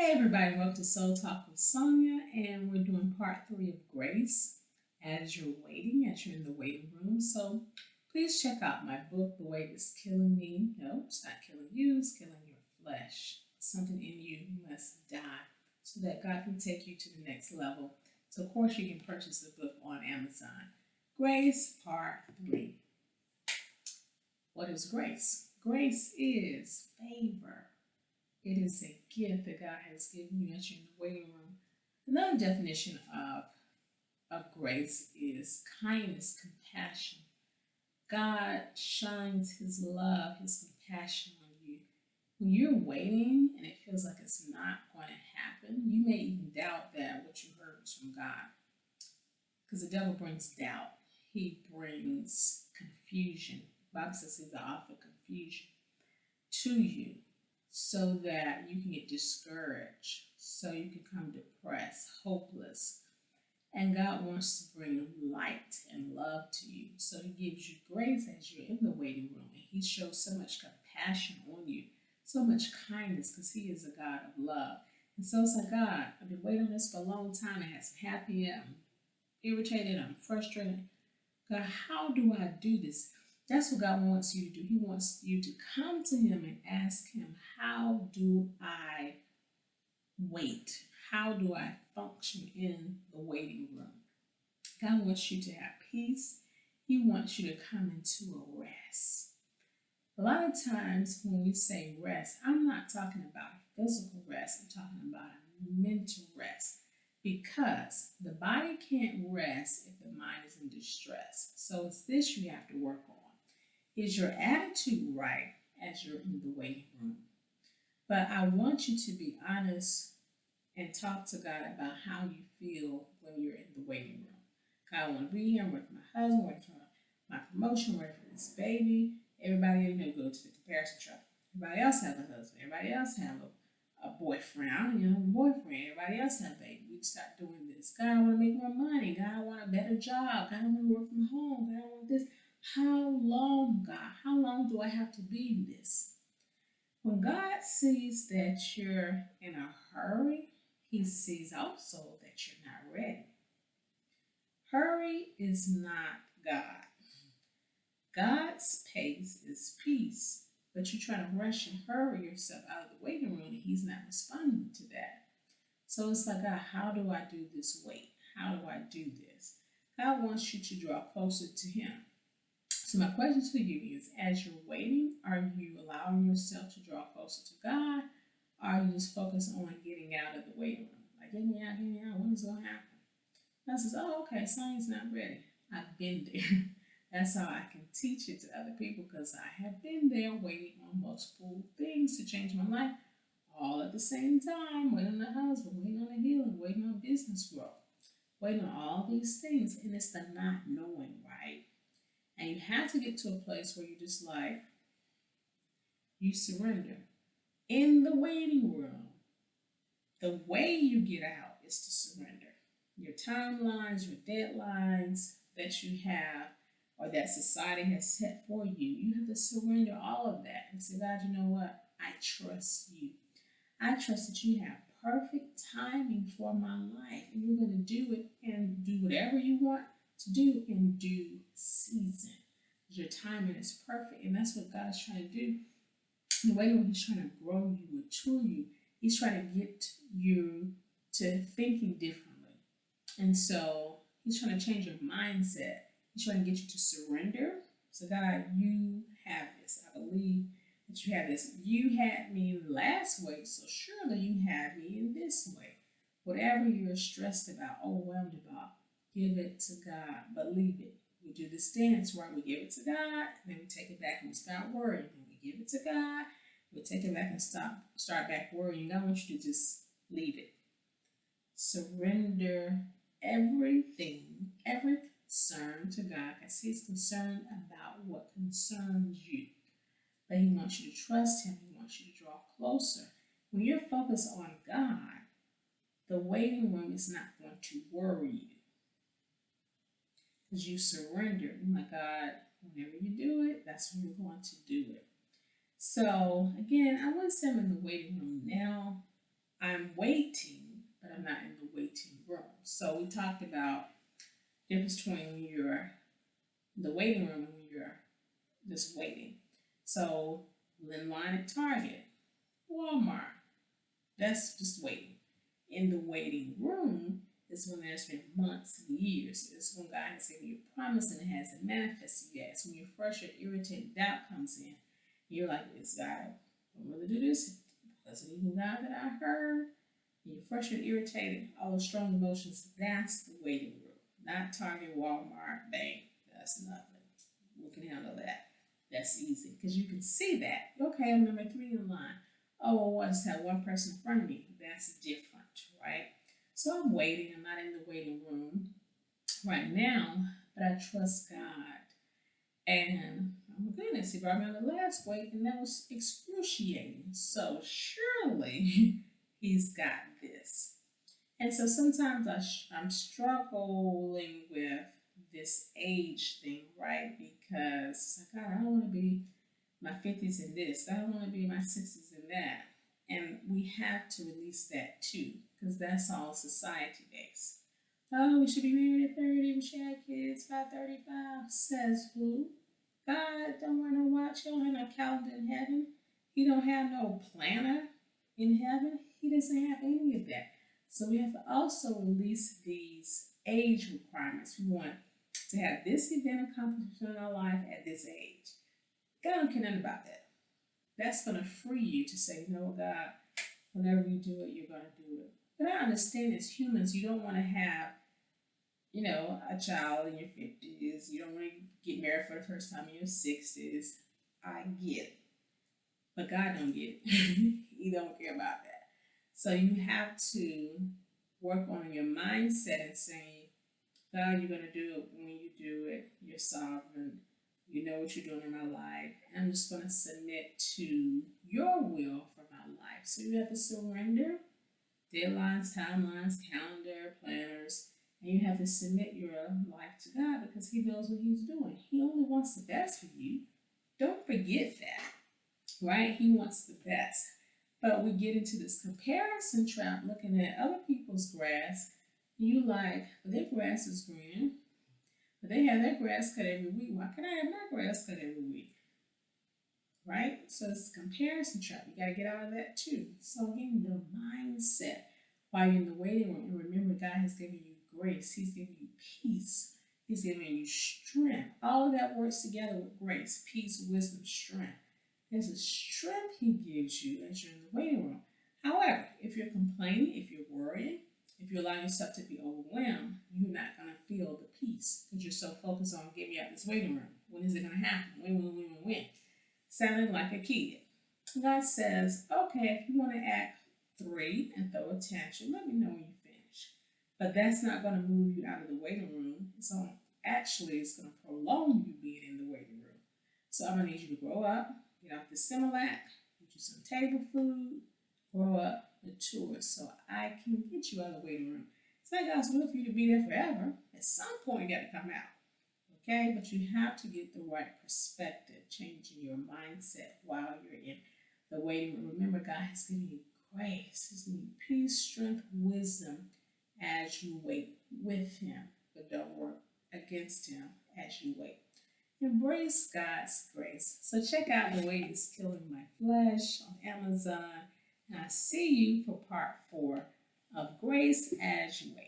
Hey everybody, welcome to Soul Talk with Sonia, and we're doing part three of Grace as you're waiting, as you're in the waiting room. So please check out my book, The Wait is Killing Me. No, it's not killing you, it's killing your flesh. Something in you must die so that God can take you to the next level. So, of course, you can purchase the book on Amazon. Grace, part three. What is grace? Grace is favor. It is a gift that God has given you as you're in the waiting room. Another definition of grace is kindness, compassion. God shines His love, His compassion on you. When you're waiting and it feels like it's not going to happen, you may even doubt that what you heard was from God. Because the devil brings doubt, he brings confusion. The Bible says he's the author of confusion to you so that you can get discouraged, so you can become depressed, hopeless. And God wants to bring light and love to you. So He gives you grace as you're in the waiting room. And He shows so much compassion on you, so much kindness, because He is a God of love. And so it's like, God, I've been waiting on this for a long time. It hasn't happened yet. I'm irritated. I'm frustrated. God, how do I do this? That's what God wants you to do. He wants you to come to Him and ask Him, how do I wait? How do I function in the waiting room? God wants you to have peace. He wants you to come into a rest. A lot of times when we say rest, I'm not talking about physical rest. I'm talking about a mental rest because the body can't rest if the mind is in distress. So it's this you have to work on. Is your attitude right as you're in the waiting room? But I want you to be honest and talk to God about how you feel when you're in the waiting room. God, I want to be here. I'm waiting for my husband, waiting for my promotion, waiting for this baby. Everybody, go to the comparison truck. Everybody else have a husband. Everybody else have a boyfriend. I don't even have a boyfriend. Everybody else have a baby. We start doing this. God, I want to make more money. God, I want a better job. God, I want to work from home. God, I want this. How long, God? How long do I have to be in this? When God sees that you're in a hurry, He sees also that you're not ready. Hurry is not God. God's pace is peace. But you try to rush and hurry yourself out of the waiting room, and He's not responding to that. So it's like, God, how do I do this wait? How do I do this? God wants you to draw closer to Him. So my question to you is, as you're waiting, are you allowing yourself to draw closer to God? Or are you just focused on getting out of the waiting room? Like, get me out, get me out. When is it going to happen? God says, oh, okay, Sonia's not ready. I've been there. That's how I can teach it to other people because I have been there waiting on multiple things to change my life all at the same time, waiting on the husband, waiting on the healing, waiting on business growth, waiting on all these things. And it's the not knowing, right? And you have to get to a place where you just like, you surrender. In the waiting room, the way you get out is to surrender. Your timelines, your deadlines that you have or that society has set for you, you have to surrender all of that and say, God, you know what? I trust you. I trust that you have perfect timing for my life and you're going to do it and do whatever you want to do in due season. Your timing is perfect, and that's what God's trying to do. The way when He's trying to grow you, mature you, He's trying to get you to thinking differently. And so He's trying to change your mindset. He's trying to get you to surrender. So God, you have this. I believe that you have this. You had me in the last way, so surely you have me in this way. Whatever you're stressed about, overwhelmed about, give it to God. Believe it. We do this dance, right? We give it to God, then we take it back and we start worrying. Then we give it to God, we take it back and start back worrying. God wants you to just leave it. Surrender everything, every concern to God, because He's concerned about what concerns you. But He wants you to trust Him. He wants you to draw closer. When you're focused on God, the waiting room is not going to worry you. Because you surrendered. Oh my God, whenever you do it, that's when you're going to do it. So again, I want to say I'm in the waiting room now. I'm waiting, but I'm not in the waiting room. So we talked about the difference between when you're in the waiting room and when you're just waiting. So in line at Target, Walmart, that's just waiting. In the waiting room is when there's been months and years. It's when God has given you a promise and it hasn't manifested yet. It's when you're frustrated, irritated, doubt comes in. You're like, is God going to do this? Was it even God that I heard? You're frustrated, irritated, all those strong emotions. That's the waiting room. Not Target, Walmart, bank. That's nothing. We can handle that. That's easy because you can see that. Okay, I'm number 3 in line. Oh, well, I just have one person in front of me. That's different, right? So I'm waiting. I'm not in the waiting room right now, but I trust God. And oh my goodness, He brought me on the last wait, and that was excruciating. So surely He's got this. And so sometimes I'm struggling with this age thing, right? Because it's like, God, I don't want to be my 50s in this. I don't want to be my 60s in that. And we have to release that too, because that's all society based. Oh, we should be married at 30, we should have kids by 35. Says who? God don't wear no watch, he don't have no calendar in heaven. He don't have no planner in heaven. He doesn't have any of that. So we have to also release these age requirements. We want to have this event accomplished in our life at this age. God don't care nothing about that. That's going to free you to say, no, God, whenever you do it, you're going to do it. But I understand as humans, you don't want to have, a child in your 50s. You don't want to get married for the first time in your 60s. I get it. But God don't get it. He don't care about that. So you have to work on your mindset and saying, God, you're going to do it when you do it. You're sovereign. You know what you're doing in my life. I'm just going to submit to your will for my life. So you have to surrender deadlines, timelines, calendar, planners, and you have to submit your life to God because He knows what He's doing. He only wants the best for you. Don't forget that, right? He wants the best. But we get into this comparison trap looking at other people's grass. You like, well, their grass is green, but they have their grass cut every week. Why can't I have my grass cut every week? Right? So it's a comparison trap. You got to get out of that too. So again, the mindset while you're in the waiting room, and remember, God has given you grace. He's given you peace. He's giving you strength. All of that works together with grace, peace, wisdom, strength. There's a strength He gives you as you're in the waiting room. However, if you're complaining, if you're worrying, if you allow yourself to be overwhelmed, you're not going to feel the peace because you're so focused on getting out this waiting room. When is it going to happen? When? Sounding like a kid. God says, okay, if you want to act 3 and throw a tantrum, let me know when you finish. But that's not going to move you out of the waiting room. So actually, it's going to prolong you being in the waiting room. So I'm going to need you to grow up, get off the Similac, get you some table food, grow up, mature, so I can get you out of the waiting room. It's not God's will for you to be there forever. At some point, you got to come out. Okay, but you have to get the right perspective, changing your mindset while you're in the waiting room. Remember, God has given you grace, He's given you peace, strength, wisdom as you wait with Him, but don't work against Him as you wait. Embrace God's grace. So check out The Wait is Killing My Flesh on Amazon, and I see you for part 4 of Grace as You Wait.